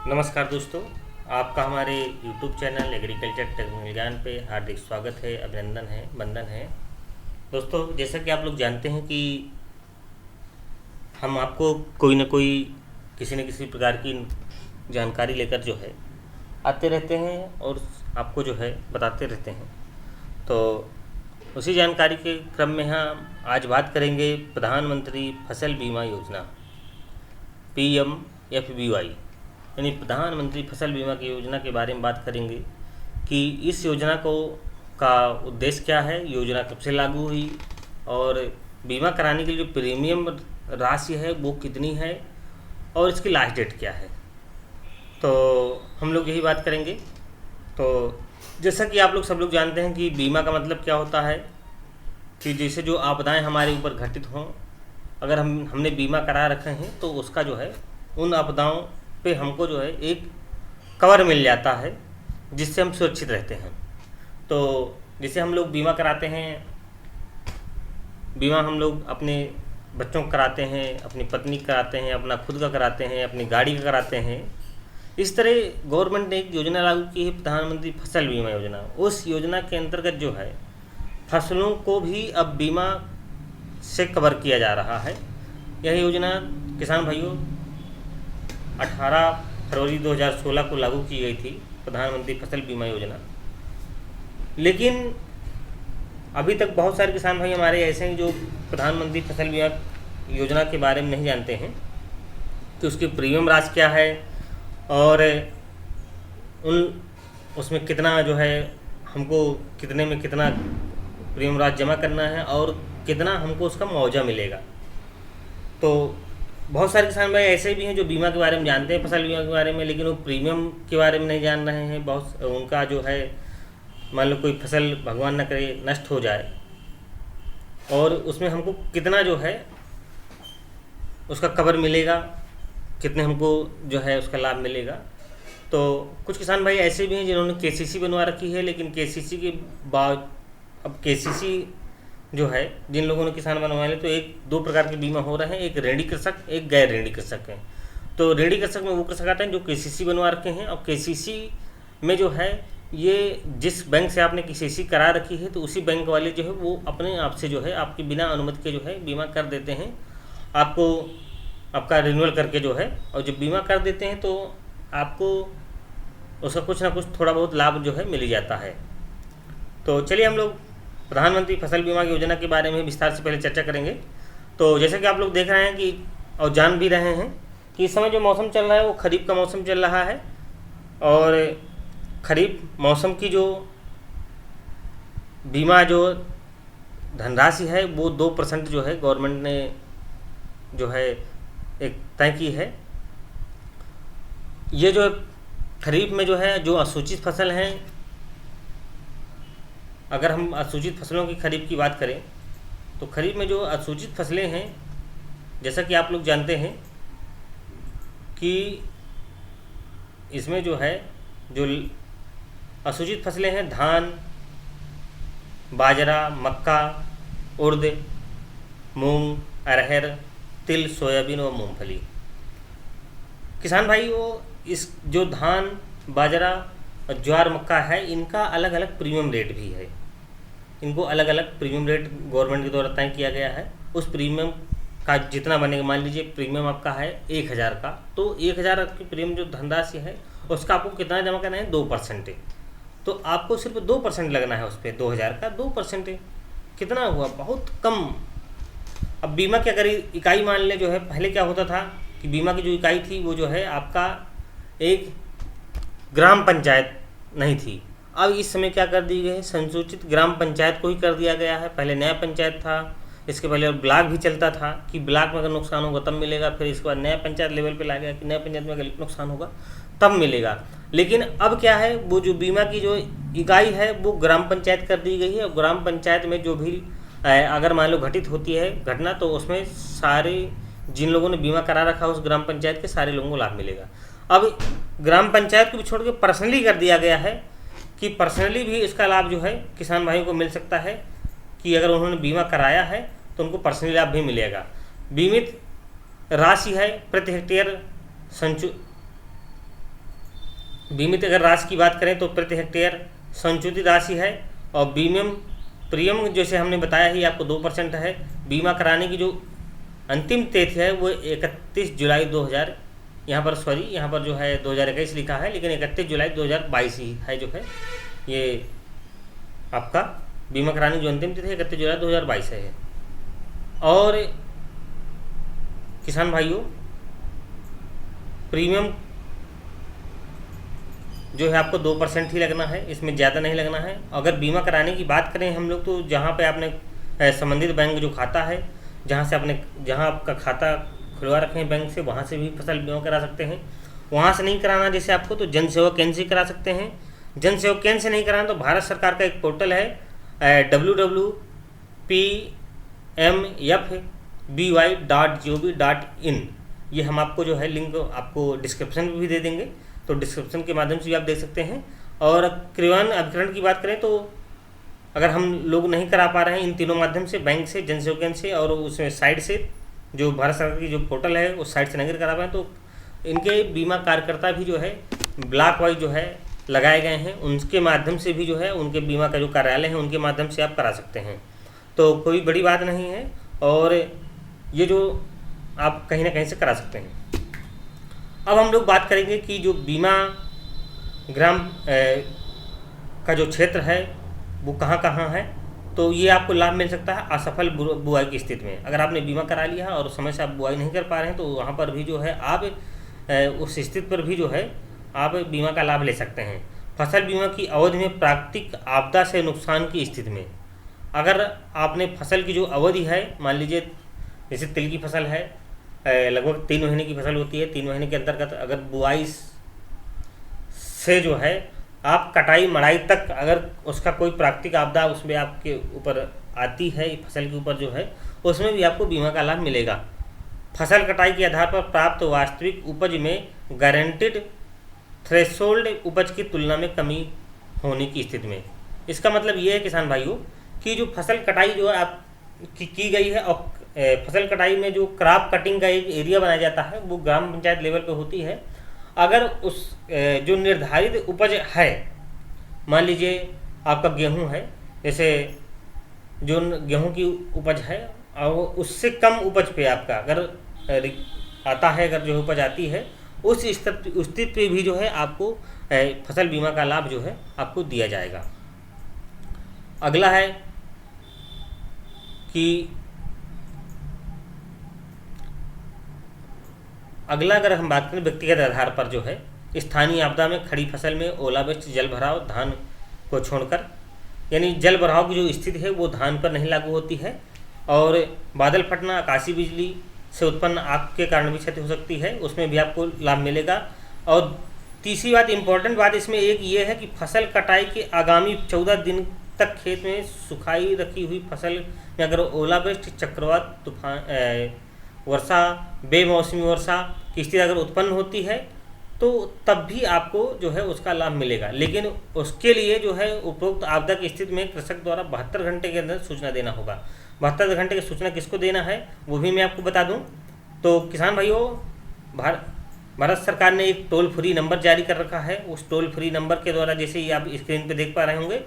नमस्कार दोस्तों, आपका हमारे YouTube चैनल एग्रीकल्चर टेक्निकल ज्ञान पे हार्दिक स्वागत है, अभिनंदन है, वंदन है। दोस्तों, जैसा कि आप लोग जानते हैं कि हम आपको कोई ना कोई किसी न किसी प्रकार की जानकारी लेकर जो है आते रहते हैं और आपको जो है बताते रहते हैं। तो उसी जानकारी के क्रम में हम आज बात करेंगे प्रधानमंत्री फसल बीमा योजना PMFBY यानी प्रधानमंत्री फसल बीमा की योजना के बारे में बात करेंगे कि इस योजना को का उद्देश्य क्या है, योजना कब से लागू हुई और बीमा कराने के लिए जो प्रीमियम राशि है वो कितनी है और इसकी लास्ट डेट क्या है। तो हम लोग यही बात करेंगे। तो जैसा कि आप लोग सब लोग जानते हैं कि बीमा का मतलब क्या होता है कि जैसे जो आपदाएं हमारे ऊपर घटित हों, अगर हमने बीमा करा रखे हैं तो उसका जो है उन आपदाओं पे हमको जो है एक कवर मिल जाता है जिससे हम सुरक्षित रहते हैं। तो जैसे हम लोग बीमा कराते हैं, बीमा हम लोग अपने बच्चों का कराते हैं, अपनी पत्नी का कराते हैं, अपना खुद का कराते हैं, अपनी गाड़ी का कराते हैं। इस तरह गवर्नमेंट ने एक योजना लागू की है, प्रधानमंत्री फसल बीमा योजना। उस योजना के अंतर्गत जो है फसलों को भी अब बीमा से कवर किया जा रहा है। यह योजना किसान भाइयों 18 फरवरी 2016 को लागू की गई थी, प्रधानमंत्री फसल बीमा योजना। लेकिन अभी तक बहुत सारे किसान भाई हमारे ऐसे हैं जो प्रधानमंत्री फसल बीमा योजना के बारे में नहीं जानते हैं कि उसकी प्रीमियम राशि क्या है और उसमें कितना जो है हमको कितने में कितना प्रीमियम राशि जमा करना है और कितना हमको उसका मुआवजा मिलेगा। तो बहुत सारे किसान भाई ऐसे भी हैं जो बीमा के बारे में जानते हैं, फसल बीमा के बारे में, लेकिन वो प्रीमियम के बारे में नहीं जान रहे हैं। बहुत उनका जो है मान लो कोई फसल भगवान न करे नष्ट हो जाए और उसमें हमको कितना जो है उसका कवर मिलेगा, कितने हमको जो है उसका लाभ मिलेगा। तो कुछ किसान भाई ऐसे भी हैं जिन्होंने KCC बनवा रखी है, लेकिन KCC के बाद अब KCC जो है जिन लोगों ने किसान बनवा लिया तो एक दो प्रकार के बीमा हो रहे हैं, एक ऋणी कृषक, एक गैर ऋणी कृषक है। तो ऋणी कृषक में वो कृषक आते हैं जो KCC बनवा रखे हैं, और KCC में जो है ये जिस बैंक से आपने KCC करा रखी है तो उसी बैंक वाले जो है वो अपने आप से जो है आपकी बिना अनुमति के जो है बीमा कर देते हैं, आपको आपका रिन्यूअल करके जो है। और जब बीमा कर देते हैं तो आपको उसका कुछ ना कुछ थोड़ा बहुत लाभ जो है मिल ही जाता है। तो चलिए हम लोग प्रधानमंत्री फसल बीमा योजना के बारे में विस्तार से पहले चर्चा करेंगे। तो जैसे कि आप लोग देख रहे हैं कि और जान भी रहे हैं कि इस समय जो मौसम चल रहा है वो खरीफ का मौसम चल रहा है, और खरीफ मौसम की जो बीमा जो धनराशि है वो 2% जो है गवर्नमेंट ने जो है एक तय की है। ये जो खरीफ में जो है जो असूचित फसल हैं, अगर हम असूचित फसलों की खरीफ की बात करें तो खरीफ में जो असूचित फसलें हैं, जैसा कि आप लोग जानते हैं कि इसमें जो है जो असूचित फसलें हैं धान, बाजरा, मक्का, उड़द, मूंग, अरहर, तिल, सोयाबीन और मूंगफली। किसान भाई वो इस जो धान, बाजरा और ज्वार, मक्का है, इनका अलग अलग प्रीमियम रेट भी है। इनको अलग अलग प्रीमियम रेट गवर्नमेंट के द्वारा तय किया गया है। उस प्रीमियम का जितना बनेगा, मान लीजिए प्रीमियम आपका है 1000 का, तो 1000 की प्रीमियम जो धनराशि है उसका आपको कितना जमा करना है, 2%। तो आपको सिर्फ 2% लगना है उस पर, 2000 का 2% कितना हुआ, बहुत कम। अब बीमा की अगर इकाई मान लें, जो है पहले क्या होता था कि बीमा की जो इकाई थी वो जो है आपका एक ग्राम पंचायत नहीं थी। अब इस समय क्या कर दी गई है, संसूचित ग्राम पंचायत को ही कर दिया गया है। पहले नया पंचायत था, इसके पहले ब्लॉक भी चलता था कि ब्लॉक में अगर नुकसान होगा तब मिलेगा, फिर इसके बाद नया पंचायत लेवल पे ला गया कि नया पंचायत में अगर नुकसान होगा तब मिलेगा। लेकिन अब क्या है, वो जो बीमा की जो इकाई है वो ग्राम पंचायत कर दी गई है, और ग्राम पंचायत में जो भी अगर मान लो घटित होती है घटना तो उसमें सारे जिन लोगों ने बीमा करा रखा है उस ग्राम पंचायत के सारे लोगों को लाभ मिलेगा। अब ग्राम पंचायत को भी छोड़ के पर्सनली कर दिया गया है कि पर्सनली भी इसका लाभ जो है किसान भाइयों को मिल सकता है, कि अगर उन्होंने बीमा कराया है तो उनको पर्सनली लाभ भी मिलेगा। बीमित राशि है प्रति हेक्टेयर बीमित अगर राशि की बात करें तो प्रति हेक्टेयर संशोधित राशि है, और प्रीमियम जैसे हमने बताया ही आपको 2% है। बीमा कराने की जो अंतिम तिथि है वो 31 जुलाई 2000, यहाँ पर जो है 2021 लिखा है, लेकिन 31 जुलाई 2022 ही है जो है ये आपका बीमा कराने की जो अंतिम तिथि है 31 जुलाई 2022 है। और किसान भाइयों, प्रीमियम जो है आपको 2% ही लगना है, इसमें ज़्यादा नहीं लगना है। अगर बीमा कराने की बात करें हम लोग तो जहाँ पे आपने संबंधित बैंक जो खाता है, जहाँ आपका खाता खुलवा रखे हैं बैंक से, वहाँ से भी फसल बीमा करा सकते हैं। वहाँ से नहीं कराना जैसे आपको तो जन सेवा केंद्र से करा सकते हैं। जन सेवा केंद्र से नहीं कराना तो भारत सरकार का एक पोर्टल है www.pmfby.gov.in, ये हम आपको जो है लिंक आपको डिस्क्रिप्शन में भी दे देंगे, तो डिस्क्रिप्शन के माध्यम से भी आप देख सकते हैं। और क्रियान्वयन अभिकरण की बात करें तो अगर हम लोग नहीं करा पा रहे हैं इन तीनों माध्यम से, बैंक से, जन सेवा केंद्र से और उसमें साइट से, जो भारत सरकार की जो पोर्टल है उस साइट से नहीं करा पाए, तो इनके बीमा कार्यकर्ता भी जो है ब्लॉक वाइज जो है लगाए गए हैं, उनके माध्यम से भी जो है उनके बीमा का जो कार्यालय है उनके माध्यम से आप करा सकते हैं। तो कोई बड़ी बात नहीं है, और ये जो आप कहीं ना कहीं से करा सकते हैं। अब हम लोग बात करेंगे कि जो बीमा ग्राम का जो क्षेत्र है वो कहाँ कहाँ है। तो ये आपको लाभ मिल सकता है असफल बुआई की स्थिति में। अगर आपने बीमा करा लिया है और समय से आप बुआई नहीं कर पा रहे हैं तो वहाँ पर भी जो है आप उस स्थिति पर भी जो है आप बीमा का लाभ ले सकते हैं। फसल बीमा की अवधि में प्राकृतिक आपदा से नुकसान की स्थिति में, अगर आपने फसल की जो अवधि है, मान लीजिए जैसे तिल की फसल है, लगभग 3 महीने की फसल होती है, 3 महीने के अंतर्गत अगर बुआई से जो है आप कटाई मड़ाई तक अगर उसका कोई प्राकृतिक आपदा उसमें आपके ऊपर आती है, फसल के ऊपर जो है, उसमें भी आपको बीमा का लाभ मिलेगा। फसल कटाई के आधार पर प्राप्त वास्तविक उपज में गारंटीड थ्रेशोल्ड उपज की तुलना में कमी होने की स्थिति में। इसका मतलब ये है किसान भाइयों कि जो फसल कटाई जो है आप की गई है, और फसल कटाई में जो क्रॉप कटिंग का एक एरिया बनाया जाता है वो ग्राम पंचायत लेवल पे होती है। अगर उस जो निर्धारित उपज है, मान लीजिए आपका गेहूं है, जैसे जो गेहूं की उपज है और उससे कम उपज पे आपका अगर आता है, अगर जो उपज आती है उस स्थिति पे भी जो है आपको फसल बीमा का लाभ जो है आपको दिया जाएगा। अगला है कि अगर हम बात करें व्यक्तिगत आधार पर जो है स्थानीय आपदा में खड़ी फसल में ओलावृष्टि, जल भराव धान को छोड़कर, यानी जल भराव की जो स्थिति है वो धान पर नहीं लागू होती है, और बादल फटना, आकाशीय बिजली से उत्पन्न आग के कारण भी क्षति हो सकती है, उसमें भी आपको लाभ मिलेगा। और तीसरी बात, इम्पोर्टेंट बात इसमें एक ये है कि फसल कटाई के आगामी 14 दिन तक खेत में सुखाई रखी हुई फसल में अगर ओलावृष्टि, चक्रवात, तूफान, वर्षा, बेमौसमी वर्षा की स्थिति अगर उत्पन्न होती है तो तब भी आपको जो है उसका लाभ मिलेगा। लेकिन उसके लिए जो है उपरोक्त आपदा की स्थिति में कृषक द्वारा 72 घंटे के अंदर सूचना देना होगा। 72 घंटे की सूचना किसको देना है वो भी मैं आपको बता दूं। तो किसान भाइयों, भारत सरकार ने एक टोल फ्री नंबर जारी कर रखा है। उस टोल फ्री नंबर के द्वारा, जैसे ही आप स्क्रीन पे देख पा रहे होंगे,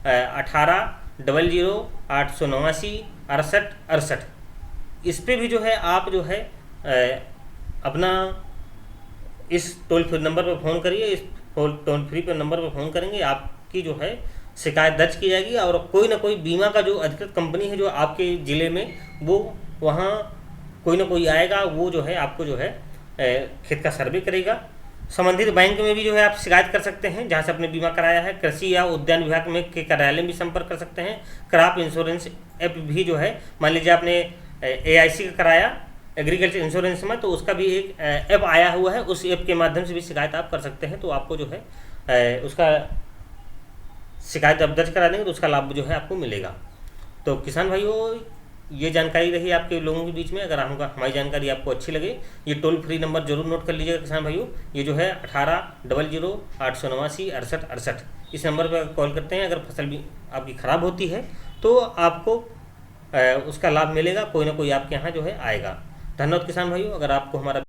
1800-889-6868, इस पर भी जो है आप जो है अपना इस टोल फ्री नंबर पर फ़ोन करिए। इस टोल फ्री पर नंबर पर फ़ोन करेंगे, आपकी जो है शिकायत दर्ज की जाएगी और कोई ना कोई बीमा का जो अधिकृत कंपनी है जो आपके ज़िले में, वो वहाँ कोई ना कोई आएगा, वो जो है आपको जो है खेत का सर्वे करेगा। संबंधित बैंक में भी जो है आप शिकायत कर सकते हैं जहाँ से आपने बीमा कराया है। कृषि या उद्यान विभाग में के कार्यालय में भी संपर्क कर सकते हैं। क्रॉप इंश्योरेंस ऐप भी जो है, मान लीजिए आपने AIC का कराया एग्रीकल्चर इंश्योरेंस में, तो उसका भी एक ऐप आया हुआ है, उस ऐप के माध्यम से भी शिकायत आप कर सकते हैं। तो आपको जो है उसका शिकायत आप दर्ज करा देंगे तो उसका लाभ जो है आपको मिलेगा। तो किसान भाइयों, ये जानकारी रही आपके लोगों के बीच में। अगर हमारी जानकारी आपको अच्छी लगे, ये टोल फ्री नंबर जरूर नोट कर लीजिएगा किसान भाइयों। ये जो है 1800-889-6868, इस नंबर पर कॉल करते हैं। अगर फसल भी आपकी ख़राब होती है तो आपको उसका लाभ मिलेगा, कोई ना कोई आपके यहाँ जो है आएगा। धन्यवाद किसान भाइयों। अगर आपको हमारा